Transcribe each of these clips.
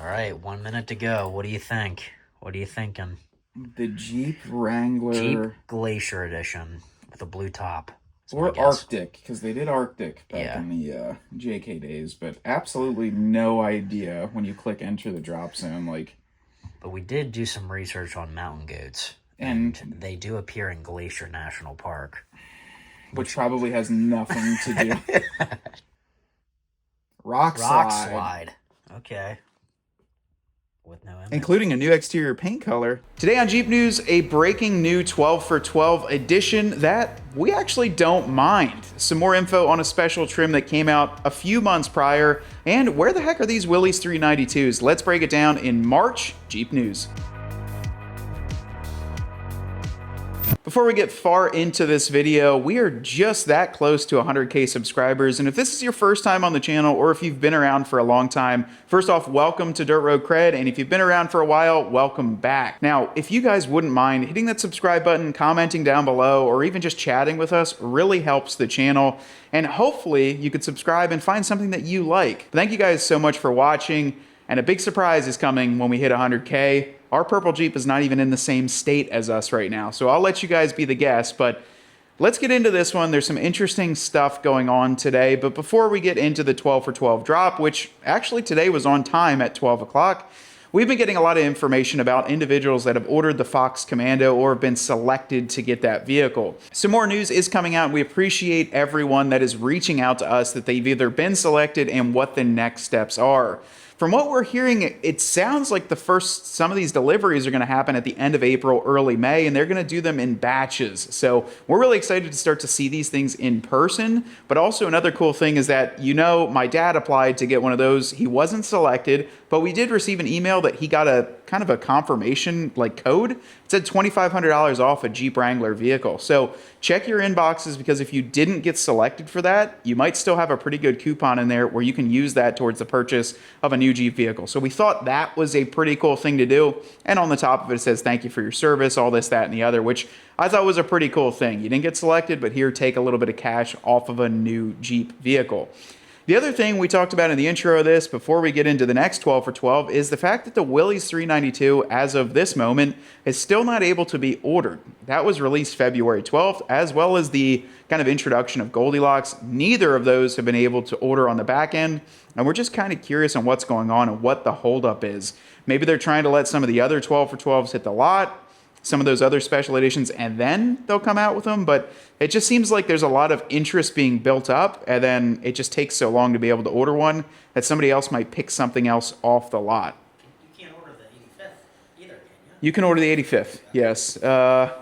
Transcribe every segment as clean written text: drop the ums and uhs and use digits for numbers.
All right, 1 minute to go. What do you think? What are you thinking? The Jeep Jeep Wrangler Glacier Edition with a blue top. That's my or guess. Arctic, because they did Arctic back Yeah, in the JK days, but absolutely no idea when you click enter the drop zone. but we did do some research on mountain goats, and And they do appear in Glacier National Park. which probably has nothing to do. Rockslide, Rockslide. Okay. With no image. including a new exterior paint color. Today on Jeep News, a breaking new 12 for 12 edition that we actually don't mind. Some more info on a special trim that came out a few months prior, and where the heck are these Willys 392s? Let's break it down in March Jeep News. Before we get far into this video, we are just that close to 100K subscribers, and if this is your first time on the channel or if you've been around for a long time, first off, welcome to Dirt Road CRED, and if you've been around for a while, welcome back. Now, if you guys wouldn't mind hitting that subscribe button, commenting down below, or even just chatting with us, really helps the channel, and hopefully you could subscribe and find something that you like. Thank you guys so much for watching, and a big surprise is coming when we hit 100K. Our purple Jeep is not even in the same state as us right now, so I'll let you guys be the guest, but let's get into this one. There's some interesting stuff going on today, but before we get into the 12 for 12 drop, which actually today was on time at 12 o'clock, we've been getting a lot of information about individuals that have ordered the Fox Commando or have been selected to get that vehicle. Some more news is coming out, and we appreciate everyone that is reaching out to us that they've either been selected and what the next steps are. From what we're hearing, it sounds like some of these deliveries are going to happen at the end of April, early May, and they're going to do them in batches. So we're really excited to start to see these things in person. But also another cool thing is that, my dad applied to get one of those. He wasn't selected, but we did receive an email that he got a kind of a confirmation code. It said $2,500 off a Jeep Wrangler vehicle. So check your inboxes, because if you didn't get selected for that, you might still have a pretty good coupon in there where you can use that towards the purchase of a new Jeep vehicle. So we thought that was a pretty cool thing to do. And on the top of it, it says, thank you for your service, all this, that, and the other, which I thought was a pretty cool thing. You didn't get selected, but here, take a little bit of cash off of a new Jeep vehicle. The other thing we talked about in the intro of this, before we get into the next 12 for 12, is the fact that the Willys 392, as of this moment, is still not able to be ordered. That was released February 12th, as well as the kind of introduction of Goldilocks. Neither of those have been able to order on the back end, and we're just kind of curious on what's going on and what the holdup is. Maybe they're trying to let some of the other 12 for 12s hit the lot, some of those other special editions, and then they'll come out with them. But it just seems like there's a lot of interest being built up, and then it just takes so long to be able to order one that somebody else might pick something else off the lot. You can't order the 85th either, can you? You can order the 85th, yes. Sorry to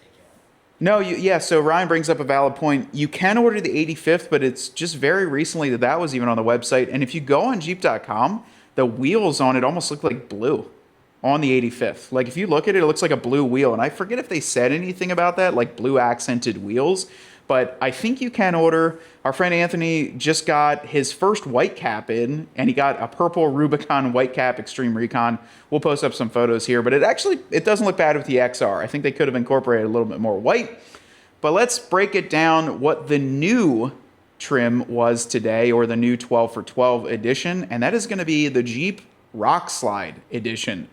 take you off. No, so Ryan brings up a valid point. You can order the 85th, but it's just very recently that was even on the website. And if you go on Jeep.com, the wheels on it almost look like blue on the 85th. If you look at it, it looks like a blue wheel. And I forget if they said anything about that, like blue accented wheels. But I think you can order. Our friend Anthony just got his first white cap in, and he got a purple Rubicon white cap Extreme Recon. We'll post up some photos here, but it doesn't look bad with the XR. I think they could have incorporated a little bit more white. But let's break it down what the new trim was today, or the new 12 for 12 edition, and that is going to be the Jeep Rockslide edition.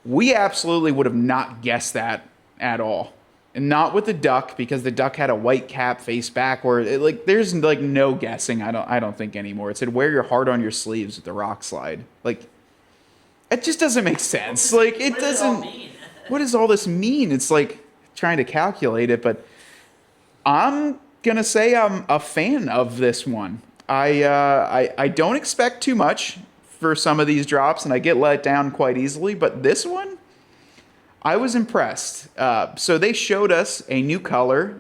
We absolutely would have not guessed that at all. And not with the Duck, because the Duck had a white cap face backward. There's no guessing, I don't think anymore. It said, wear your heart on your sleeves with the Rockslide. It just doesn't make sense. It doesn't. What does all this mean? It's trying to calculate it, but I'm gonna say I'm a fan of this one. I don't expect too much for some of these drops, and I get let down quite easily, but this one, I was impressed. So they showed us a new color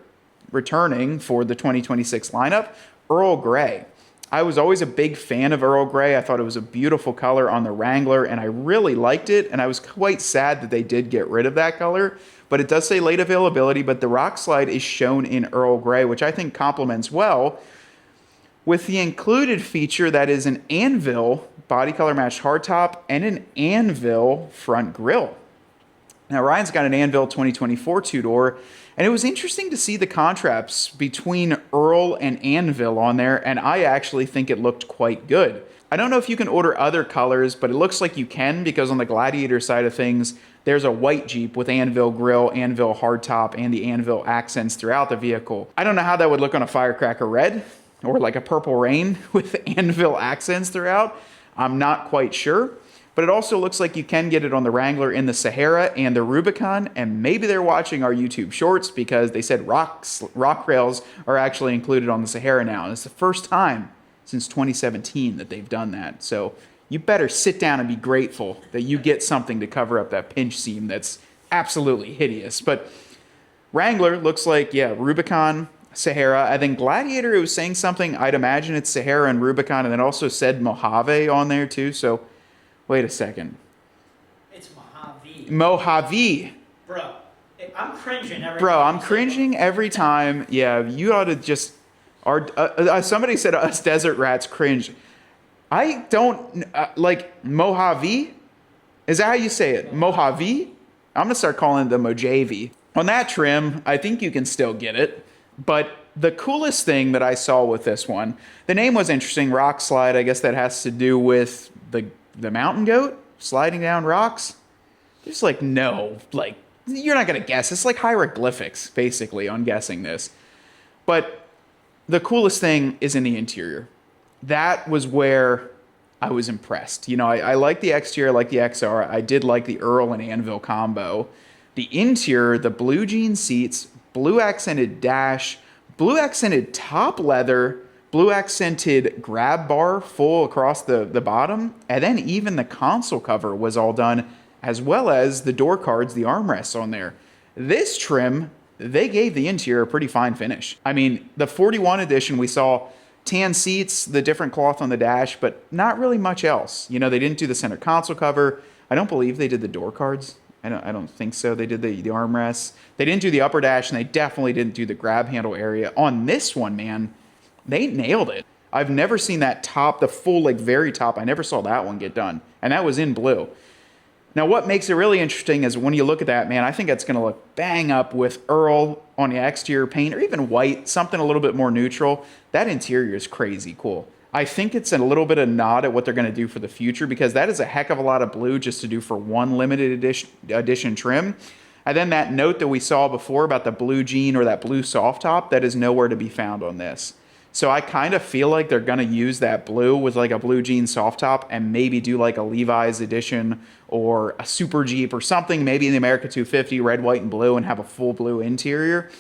returning for the 2026 lineup, Earl Grey. I was always a big fan of Earl Grey. I thought it was a beautiful color on the Wrangler, and I really liked it, and I was quite sad that they did get rid of that color. But it does say late availability, but the Rockslide is shown in Earl Grey, which I think complements well with the included feature that is an anvil body color matched hardtop and an anvil front grille. Now, Ryan's got an Anvil 2024 two-door, and it was interesting to see the contrasts between Earl and Anvil on there, and I actually think it looked quite good. I don't know if you can order other colors, but it looks like you can, because on the Gladiator side of things, there's a white Jeep with anvil grille, anvil hardtop, and the anvil accents throughout the vehicle. I don't know how that would look on a Firecracker Red or like a Purple Rain with anvil accents throughout. I'm not quite sure. But it also looks like you can get it on the Wrangler in the Sahara and the Rubicon, and maybe they're watching our YouTube shorts because they said rock rails are actually included on the Sahara now. And it's the first time since 2017 that they've done that. So you better sit down and be grateful that you get something to cover up that pinch seam that's absolutely hideous. But Wrangler looks like, yeah, Rubicon, Sahara. I think Gladiator, it was saying something. I'd imagine it's Sahara and Rubicon, and then also said Mojave on there too. So wait a second. It's Mojave. Mojave. Bro, I'm cringing every time. Bro, I'm cringing every time. Yeah, you ought to just... somebody said us desert rats cringe. I don't... like, Mojave? Is that how you say it? Mojave? I'm going to start calling it the Mojave. On that trim, I think you can still get it. But the coolest thing that I saw with this one, the name was interesting, Rockslide. I guess that has to do with the mountain goat sliding down rocks. Just like, no, like, you're not going to guess. It's like hieroglyphics, basically, on guessing this. But the coolest thing is in the interior. That was where I was impressed. You know, I like the exterior, I like the XR. I did like the Earl and Anvil combo. The interior, the blue jean seats, blue accented dash, blue accented top leather, blue accented grab bar full across the bottom, and then even the console cover was all done, as well as the door cards, the armrests on there. This trim, they gave the interior a pretty fine finish. I mean, the 41 edition, we saw tan seats, the different cloth on the dash, but not really much else. You know, they didn't do the center console cover. I don't believe they did the door cards. I don't think so. They did the armrests. They didn't do the upper dash, and they definitely didn't do the grab handle area. On this one, man, they nailed it. I've never seen that top, the full, like, very top. I never saw that one get done. And that was in blue. Now, what makes it really interesting is when you look at that, man, I think it's going to look bang up with Earl on the exterior paint, or even white, something a little bit more neutral. That interior is crazy cool. I think it's a little bit of nod at what they're going to do for the future, because that is a heck of a lot of blue just to do for one limited edition trim. And then that note that we saw before about the blue jean or that blue soft top, that is nowhere to be found on this. So I kind of feel like they're going to use that blue with like a blue jean soft top and maybe do like a Levi's edition or a Super Jeep or something, maybe in the America 250, red, white, and blue, and have a full blue interior.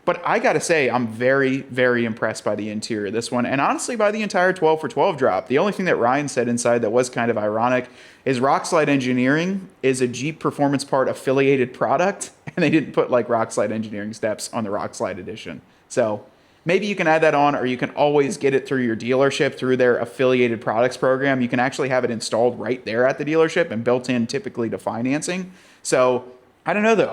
But I got to say, I'm very, very impressed by the interior of this one, and honestly by the entire 12 for 12 drop. The only thing that Ryan said inside that was kind of ironic is Rockslide Engineering is a Jeep Performance Part affiliated product, and they didn't put like Rockslide Engineering steps on the Rockslide edition. So maybe you can add that on, or you can always get it through your dealership through their affiliated products program. You can actually have it installed right there at the dealership and built in typically to financing. So I don't know, though.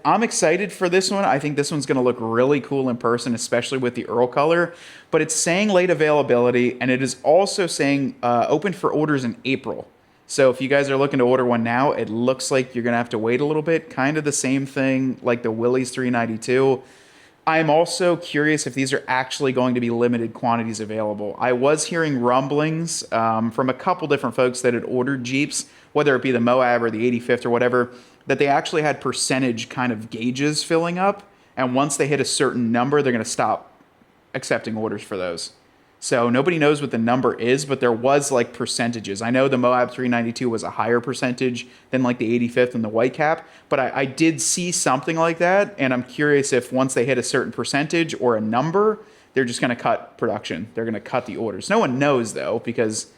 I'm excited for this one. I think this one's going to look really cool in person, especially with the Earl color. But it's saying late availability, and it is also saying open for orders in April. So if you guys are looking to order one now, it looks like you're going to have to wait a little bit. Kind of the same thing like the Willys 392. I'm also curious if these are actually going to be limited quantities available. I was hearing rumblings from a couple different folks that had ordered Jeeps, whether it be the Moab or the 85th or whatever, that they actually had percentage kind of gauges filling up. And once they hit a certain number, they're going to stop accepting orders for those. So nobody knows what the number is, but there was like percentages. I know the Moab 392 was a higher percentage than like the 85th and the white cap, but I did see something like that. And I'm curious if once they hit a certain percentage or a number, they're just going to cut production. They're going to cut the orders. No one knows though, because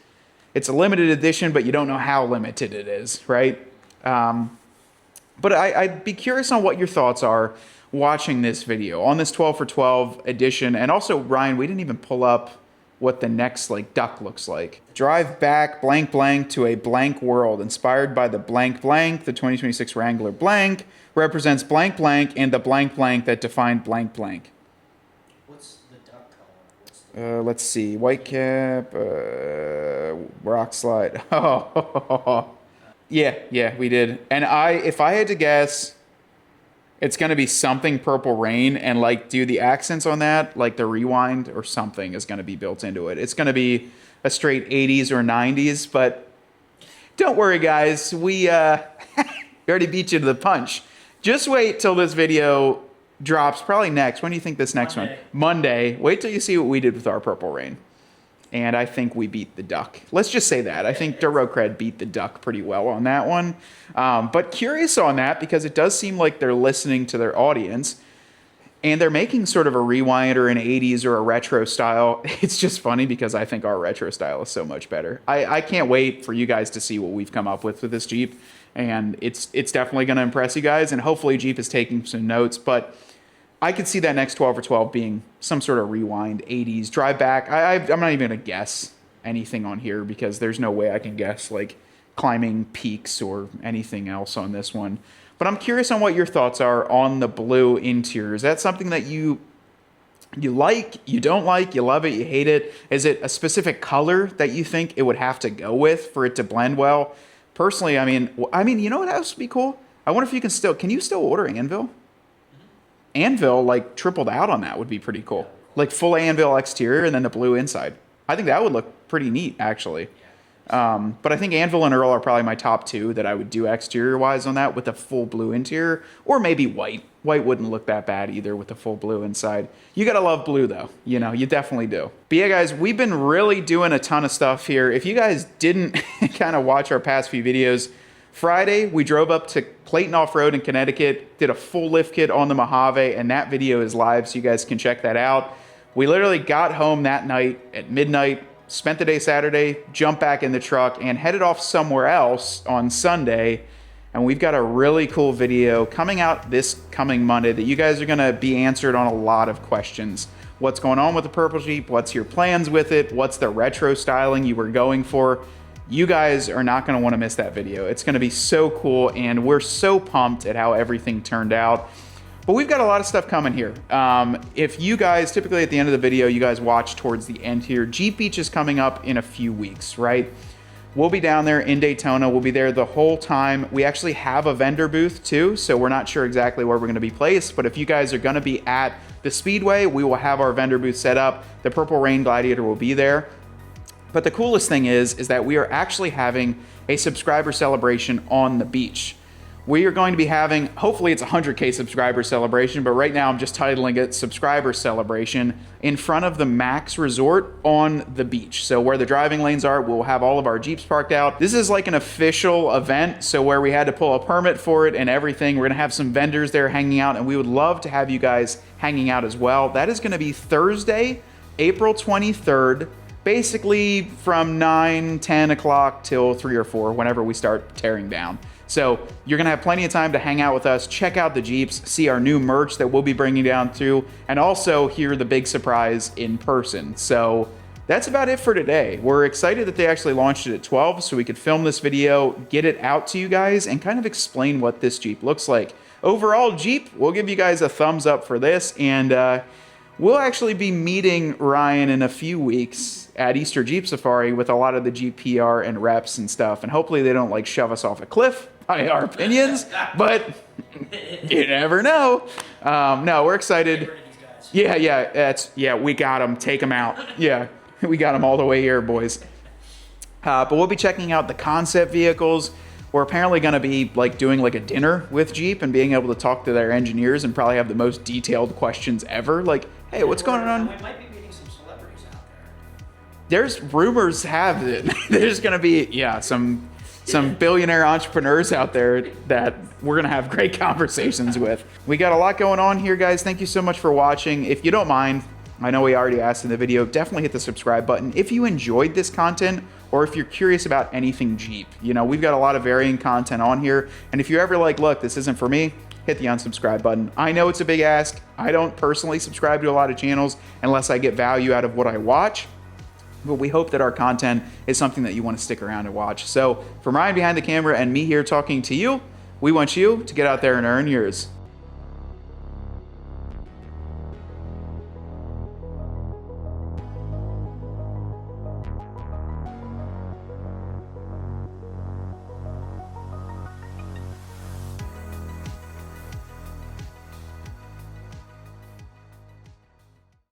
it's a limited edition, but you don't know how limited it is, right? But I'd be curious on what your thoughts are watching this video on this 12 for 12 edition. And also, Ryan, we didn't even pull up what the next like duck looks like. Drive back blank blank to a blank world inspired by the blank blank. The 2026 Wrangler blank represents blank blank and the blank blank that defined blank blank. What's the duck color? Let's see. White cap, Rockslide. Oh, yeah, we did. And if I had to guess, it's going to be something Purple Rain, and like do the accents on that, like the rewind or something is going to be built into it. It's going to be a straight 80s or 90s, but don't worry, guys. We already beat you to the punch. Just wait till this video drops, probably next. When do you think this next one? Monday. Wait till you see what we did with our Purple Rain. And I think we beat the duck. Let's just say that. I think Dirt Road CRED beat the duck pretty well on that one. But curious on that because it does seem like they're listening to their audience. And they're making sort of a rewind or an 80s or a retro style. It's just funny because I think our retro style is so much better. I can't wait for you guys to see what we've come up with this Jeep. And it's definitely going to impress you guys. And hopefully Jeep is taking some notes. But I could see that next 12 for 12 being some sort of rewind 80s drive back. I'm not even going to guess anything on here because there's no way I can guess like climbing peaks or anything else on this one. But I'm curious on what your thoughts are on the blue interior. Is that something that you like, you don't like, you love it, you hate it? Is it a specific color that you think it would have to go with for it to blend well? Personally, I mean, you know what else would be cool? I wonder if you can you still order Anvil? Anvil, like, tripled out on that would be pretty cool. Like, full Anvil exterior and then the blue inside. I think that would look pretty neat, actually. But I think Anvil and Earl are probably my top two that I would do exterior-wise on that with a full blue interior. Or maybe white. White wouldn't look that bad either with the full blue inside. You gotta love blue, though. You know, you definitely do. But yeah, guys, we've been really doing a ton of stuff here. If you guys didn't kind of watch our past few videos, Friday, we drove up to Clayton Off-Road in Connecticut, did a full lift kit on the Mojave, and that video is live, so you guys can check that out. We literally got home that night at midnight, spent the day Saturday, jumped back in the truck, and headed off somewhere else on Sunday. And we've got a really cool video coming out this coming Monday that you guys are going to be answered on a lot of questions. What's going on with the Purple Jeep? What's your plans with it? What's the retro styling you were going for? You guys are not going to want to miss that video. It's going to be so cool, and we're so pumped at how everything turned out. But we've got a lot of stuff coming here. If you guys, typically at the end of the video, you guys watch towards the end here, Jeep Beach is coming up in a few weeks, right? We'll be down there in Daytona. We'll be there the whole time. We actually have a vendor booth too, so we're not sure exactly where we're going to be placed, but if you guys are going to be at the Speedway, we will have our vendor booth set up. The Purple Rain Gladiator will be there. But the coolest thing is that we are actually having a subscriber celebration on the beach. We are going to be having, hopefully it's a 100K subscriber celebration, but right now I'm just titling it Subscriber Celebration in front of the Max Resort on the beach. So where the driving lanes are, we'll have all of our Jeeps parked out. This is like an official event, so where we had to pull a permit for it and everything. We're gonna have some vendors there hanging out, and we would love to have you guys hanging out as well. That is gonna be Thursday, April 23rd, basically from 9, 10 o'clock till 3 or 4, whenever we start tearing down. So you're gonna have plenty of time to hang out with us, check out the Jeeps, see our new merch that we'll be bringing down too, and also hear the big surprise in person. So that's about it for today. We're excited that they actually launched it at 12 so we could film this video, get it out to you guys, and kind of explain what this Jeep looks like. Overall, Jeep, we'll give you guys a thumbs up for this, and we'll actually be meeting Ryan in a few weeks at Easter Jeep Safari with a lot of the Jeep PR and reps and stuff, and hopefully they don't like shove us off a cliff by our opinions, but you never know. No, we're excited. Yeah, we got them. Take them out. Yeah, we got them all the way here, boys. But we'll be checking out the concept vehicles. We're apparently going to be like doing like a dinner with Jeep and being able to talk to their engineers and probably have the most detailed questions ever. Like, hey, what's going on? We might be meeting some celebrities out there. There's rumors have it. There's going to be, yeah, some billionaire entrepreneurs out there that we're going to have great conversations with. We got a lot going on here, guys. Thank you so much for watching. If you don't mind, I know we already asked in the video, definitely hit the subscribe button. If you enjoyed this content, or if you're curious about anything Jeep, you know, we've got a lot of varying content on here. And if you're ever like, look, this isn't for me, hit the unsubscribe button. I know it's a big ask. I don't personally subscribe to a lot of channels unless I get value out of what I watch. But we hope that our content is something that you want to stick around and watch. So from Ryan behind the camera and me here talking to you, we want you to get out there and earn yours.